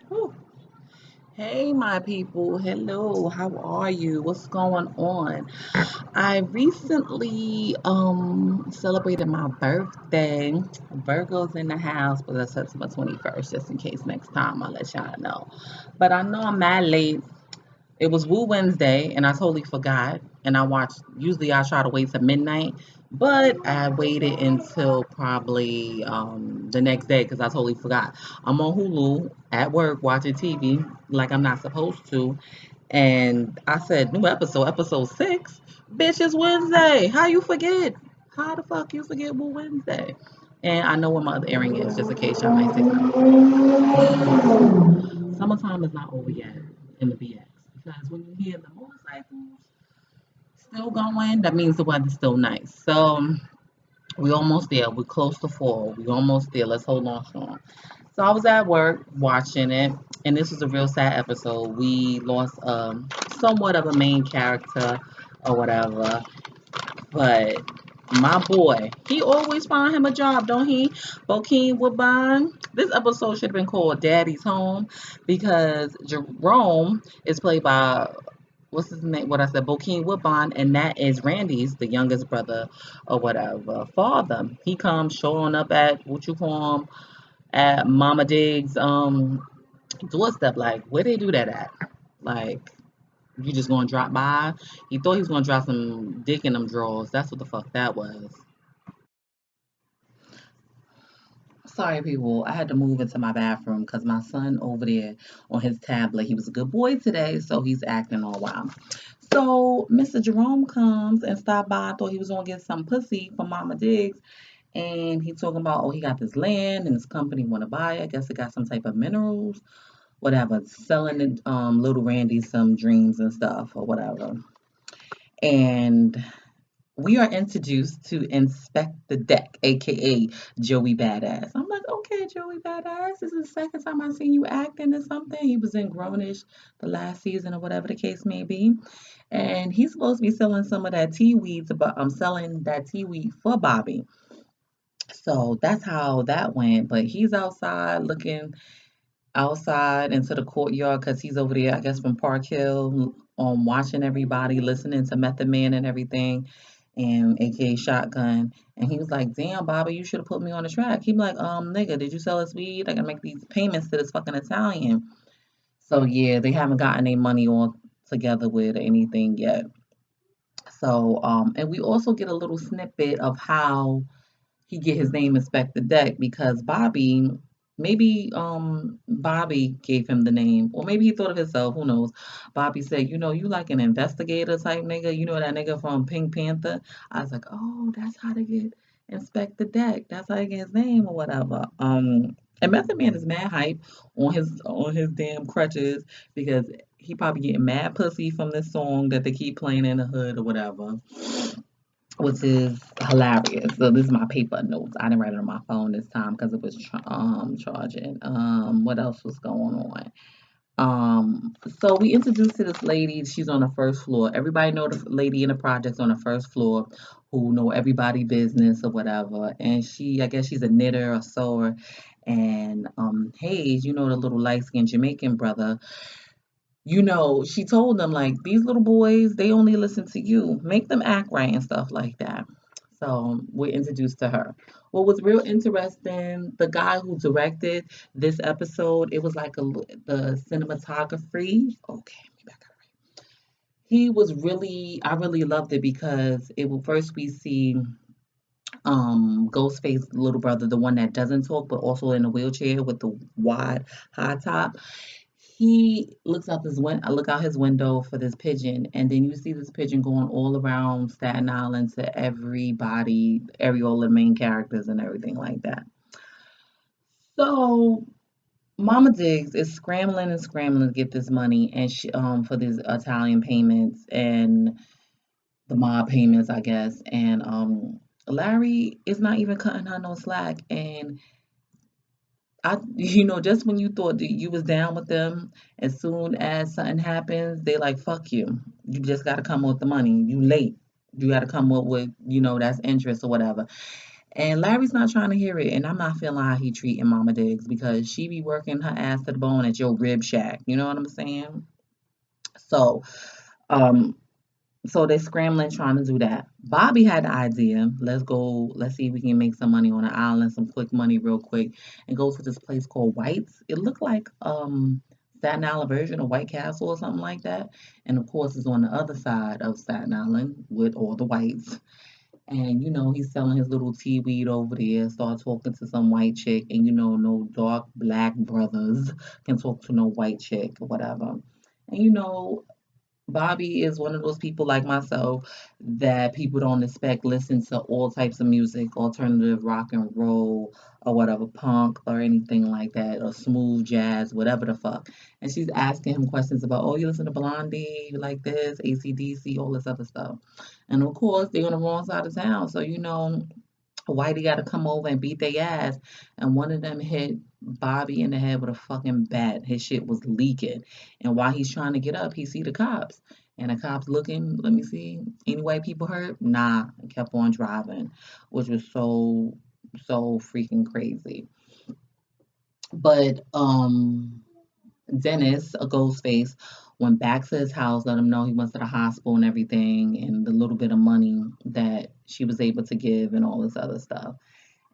Whew. Hey, my people. Hello. How are you? What's going on? I recently celebrated my birthday. Virgo's in the house, but that's September 21st, just in case next time I'll let y'all know. But I know I'm mad late. It was Woo Wednesday, and I totally forgot. And I watched. Usually, I try to wait till midnight, but I waited until probably the next day because I totally forgot. I'm on Hulu at work watching TV like I'm not supposed to, and I said new episode 6. Bitch, it's Wednesday. How you forget? How the fuck you forget Woo Wednesday? And I know what my other airing is, just in case y'all might say something. Summertime is not over yet in the BX because when you hear the motorcycles still going, that means the weather's still nice. So we almost there. We're close to fall. We almost there. Let's hold on strong. So I was at work watching it, and this was a real sad episode. We lost somewhat of a main character or whatever, but my boy, he always find him a job, don't he? Bokeem Woodbine. This episode should have been called Daddy's Home because Jerome is played by what's his name? What I said, Bokeem Woodbine, and that is Randy's, the youngest brother or whatever, father. He comes showing up at what you call him at Mama Diggs' doorstep. Like, where they do that at? Like, you just gonna drop by? He thought he was gonna drop some dick in them drawers. That's what the fuck that was. Sorry, people. I had to move into my bathroom because my son over there on his tablet, he was a good boy today, so he's acting all wild. So Mr. Jerome comes and stopped by. I thought he was gonna get some pussy from Mama Diggs, and he talking about, oh, he got this land and his company want to buy it. I guess it got some type of minerals, whatever, selling little Randy some dreams and stuff or whatever. And we are introduced to Inspect the Deck, aka Joey Badass. I'm like, okay, Joey Badass, this is the second time I've seen you acting in something. He was in Grownish the last season or whatever the case may be. And he's supposed to be selling some of that tea weed, but I'm selling that tea weed for Bobby. So that's how that went. But he's outside looking outside into the courtyard because he's over there, I guess, from Park Hill, watching everybody, listening to Method Man and everything, and AKA Shotgun. And he was like, "Damn, Bobby, you should have put me on the track." He be like, nigga, did you sell this weed? I gotta make these payments to this fucking Italian." So yeah, they haven't gotten any money all together with anything yet. So and we also get a little snippet of how he get his name Inspector Deck because Bobby gave him the name, or maybe he thought of himself, who knows. Bobby said, you like an investigator type nigga, that nigga from Pink Panther. I was like, oh, that's how to get Inspector Deck. That's how to get his name or whatever. And Method Man is mad hype on his damn crutches because he probably getting mad pussy from this song that they keep playing in the hood or whatever, which is hilarious. So this is my paper notes. I didn't write it on my phone this time because it was charging. What else was going on? So we introduced to this lady. She's on the first floor. Everybody know the lady in the projects on the first floor who know everybody business or whatever. And I guess she's a knitter or sewer. And Hayes, the little light skinned Jamaican brother, she told them like these little boys, they only listen to you. Make them act right and stuff like that. So we're introduced to her. What was real interesting, the guy who directed this episode, it was like the cinematography. Okay, maybe I got it right. I really loved it because first we see Ghostface little brother, the one that doesn't talk but also in a wheelchair with the wide high top. He look out his window for this pigeon, and then you see this pigeon going all around Staten Island to all the main characters and everything like that. So Mama Diggs is scrambling and scrambling to get this money and for these Italian payments and the mob payments, I guess. And Larry is not even cutting her no slack, and just when you thought that you was down with them, as soon as something happens, they like, fuck you. You just got to come up with the money. You late. You got to come up with, that's interest or whatever. And Larry's not trying to hear it, and I'm not feeling how he treating Mama Diggs because she be working her ass to the bone at your rib shack. You know what I'm saying? So, um, so they're scrambling trying to do that. Bobby had the idea. Let's go. Let's see if we can make some money on an island, some quick money, real quick, and go to this place called White's. It looked like Staten Island version of White Castle or something like that. And of course, it's on the other side of Staten Island with all the whites. And he's selling his little tea weed over there, start talking to some white chick, and no dark black brothers can talk to no white chick or whatever. And Bobby is one of those people like myself that people don't expect listen to all types of music, alternative rock and roll or whatever, punk or anything like that, or smooth jazz, whatever the fuck. And she's asking him questions about, oh, you listen to Blondie, you like this, ACDC, all this other stuff. And of course, they're on the wrong side of town. So, Whitey got to come over and beat their ass. And one of them hit Bobby in the head with a fucking bat. His shit was leaking. And while he's trying to get up, he see the cops. And the cops looking, let me see, any white people hurt? Nah, and kept on driving, which was so freaking crazy. But Dennis, a ghost face, went back to his house, let him know he went to the hospital and everything, and the little bit of money that she was able to give and all this other stuff.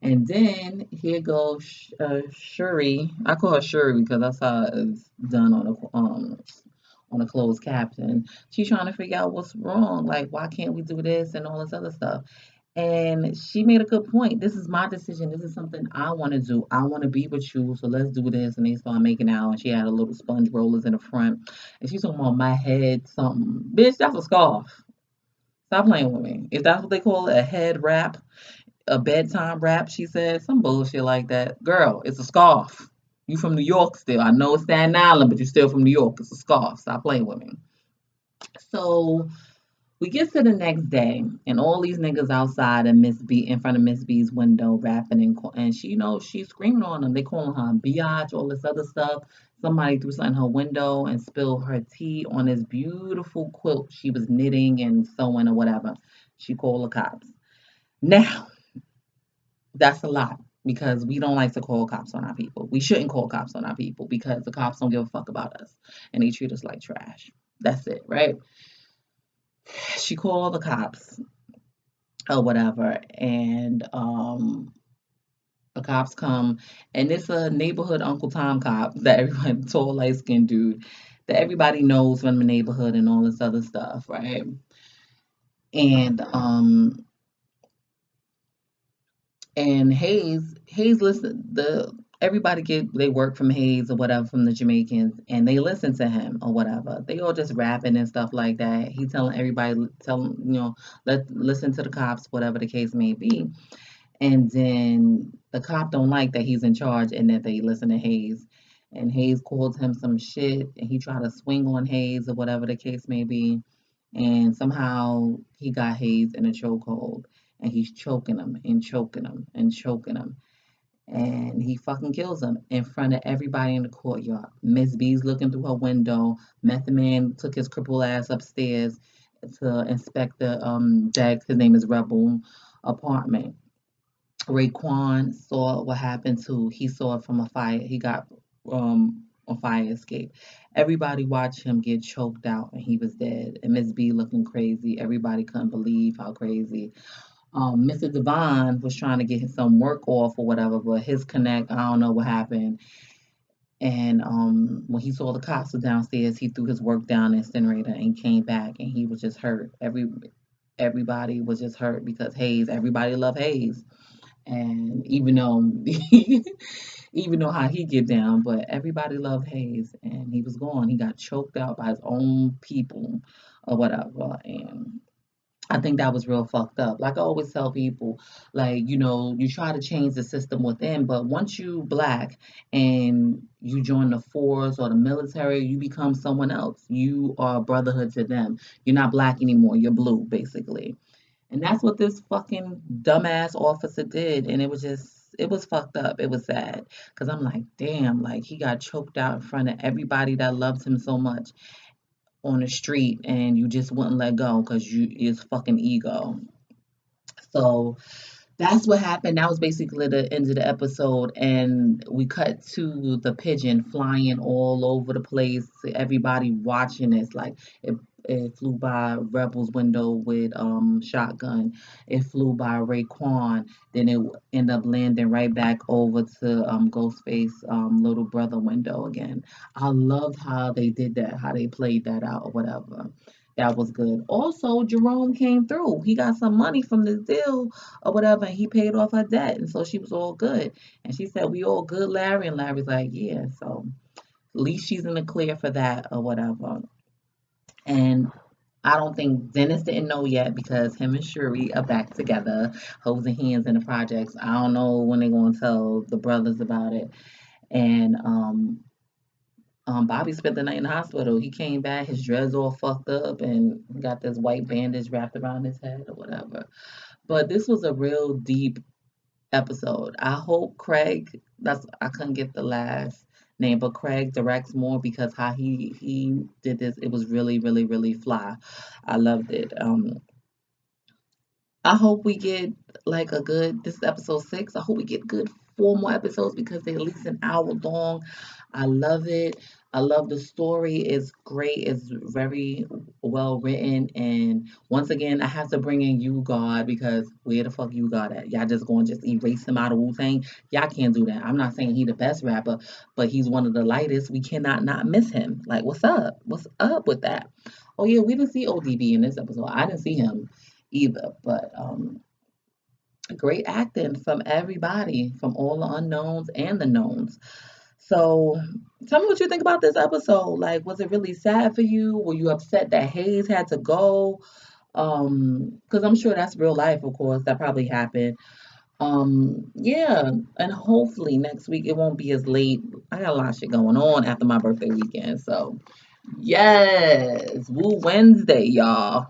And then here goes Shuri. I call her Shuri because that's how it's done on a closed caption. She's trying to figure out what's wrong. Like, why can't we do this and all this other stuff? And she made a good point. This is my decision. This is something I want to do. I want to be with you, so let's do this. And they start making out, and she had a little sponge rollers in the front, and she's talking about my head something. Bitch, that's a scarf. Stop playing with me. If that's what they call it, a head wrap, a bedtime wrap, she said, some bullshit like that. Girl, it's a scarf. You from New York still. I know it's Staten Island, but you still from New York. It's a scarf. Stop playing with me. So we get to the next day, and all these niggas outside and Miss B in front of Miss B's window rapping and she she's screaming on them. They calling her a biatch, all this other stuff. Somebody threw something in her window and spilled her tea on this beautiful quilt she was knitting and sewing or whatever. She called the cops. Now, that's a lot because we don't like to call cops on our people. We shouldn't call cops on our people because the cops don't give a fuck about us and they treat us like trash. That's it, right? She called the cops or whatever, and the cops come, and it's a neighborhood Uncle Tom cop that everyone, tall, light skinned dude that everybody knows from the neighborhood and all this other stuff, right? And Hayes listen the everybody get they work from Hayes or whatever from the Jamaicans and they listen to him or whatever. They all just rapping and stuff like that. He telling everybody telling let listen to the cops, whatever the case may be. And then the cop don't like that he's in charge and that they listen to Hayes. And Hayes calls him some shit and he tried to swing on Hayes or whatever the case may be. And somehow he got Hayes in a chokehold and he's choking him and choking him and choking him. And he fucking kills him in front of everybody in the courtyard. Miss B's looking through her window. Method Man took his crippled ass upstairs to inspect the deck. His name is Rebel apartment. Raekwon saw what happened to. He saw it from a fire. He got a fire escape. Everybody watched him get choked out and he was dead. And Miss B looking crazy. Everybody couldn't believe how crazy. Mr. Devon was trying to get some work off or whatever, but his connect, I don't know what happened. And when he saw the cops was downstairs, he threw his work down the incinerator and came back and he was just hurt. Everybody was just hurt because Hayes, everybody loved Hayes. And even though even though how he get down, but everybody loved Hayes and he was gone. He got choked out by his own people or whatever. And I think that was real fucked up. Like I always tell people, like, you try to change the system within, but once you black and you join the force or the military, you become someone else. You are a brotherhood to them. You're not black anymore. You're blue, basically. And that's what this fucking dumbass officer did. And it was fucked up. It was sad. Because I'm like, damn, like he got choked out in front of everybody that loves him so much on the street and you just wouldn't let go because you is fucking ego. So That's what happened. That was basically the end of the episode, and we cut to the pigeon flying all over the place. Everybody watching this, like it flew by Rebel's window with shotgun. It flew by Raekwon. Then it ended up landing right back over to Ghostface little brother window again. I loved how they did that, how they played that out or whatever. That was good. Also, Jerome came through. He got some money from this deal or whatever, and he paid off her debt, and so she was all good. And she said, "We all good, Larry." And Larry's like, "Yeah." So at least she's in the clear for that or whatever. And I don't think Dennis didn't know yet because him and Shuri are back together, holding hands in the projects. I don't know when they're gonna tell the brothers about it. And Bobby spent the night in the hospital. He came back, his dreads all fucked up, and got this white bandage wrapped around his head or whatever. But this was a real deep episode. I hope Craig, that's I couldn't get the last name, but Craig directs more because how he did this, it was really, really, really fly. I loved it. I hope we get like a good, this is episode 6. I hope we get good 4 more episodes because they're at least an hour long. I love it. I love the story. It's great. It's very well written. And once again, I have to bring in you, God, because where the fuck you God at? Y'all just going to just erase him out of Wu-Tang? Y'all can't do that. I'm not saying he the best rapper, but he's one of the lightest. We cannot not miss him. Like, what's up? What's up with that? Oh yeah, we didn't see ODB in this episode. I didn't see him either. But great acting from everybody, from all the unknowns and the knowns. So tell me what you think about this episode. Like, was it really sad for you? Were you upset that Hayes had to go? Because I'm sure that's real life, of course. That probably happened. Yeah, and hopefully next week it won't be as late. I got a lot of shit going on after my birthday weekend. So yes, Woo Wednesday, y'all.